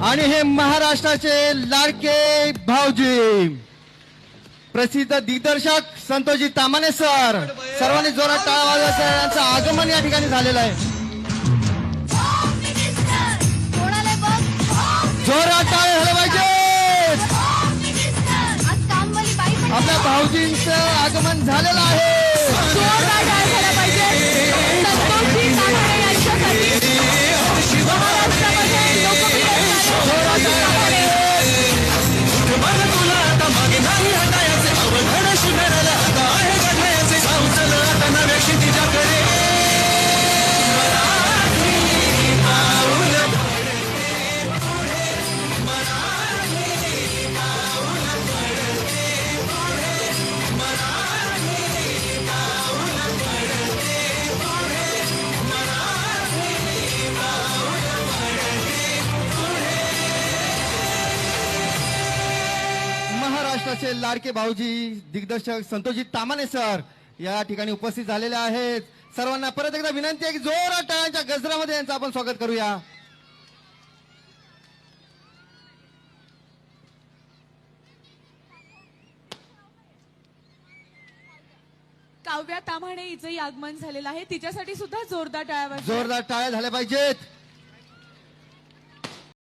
आणि हे महाराष्ट्राचे लाडके भाऊजी प्रसिद्ध दिग्दर्शक संतोषजी तामाणे सर, सर्वांनी जोरात टाळ्या वाजवायच्या. यांचं आगमन या ठिकाणी झालेलं आहे. जोरात टाळ्या झाल्या पाहिजेत. आपल्या भाऊजींचं आगमन झालेलं आहे. जोरदार टाळ्या झाल्या पाहिजेत. संतोषजी तामाणे यांच्यासाठी महाराष्ट्रामध्ये लोकप्रिय महाराष्ट्राचे लाडके भाऊजी दिग्दर्शक संतोषजी तामाणे सर या ठिकाणी उपस्थित झालेले आहेत. सर्वांना परत एकदा विनंती आहे की जोरात टाळ्यांच्या गजरामध्ये यांचं आपण स्वागत करूया. काव्या ताम्हाणे हिचंही आगमन झालेलं आहे. तिच्यासाठी सुद्धा जोरदार टाळ्या वाजवा. जोरदार टाळ्या झाल्या पाहिजेत.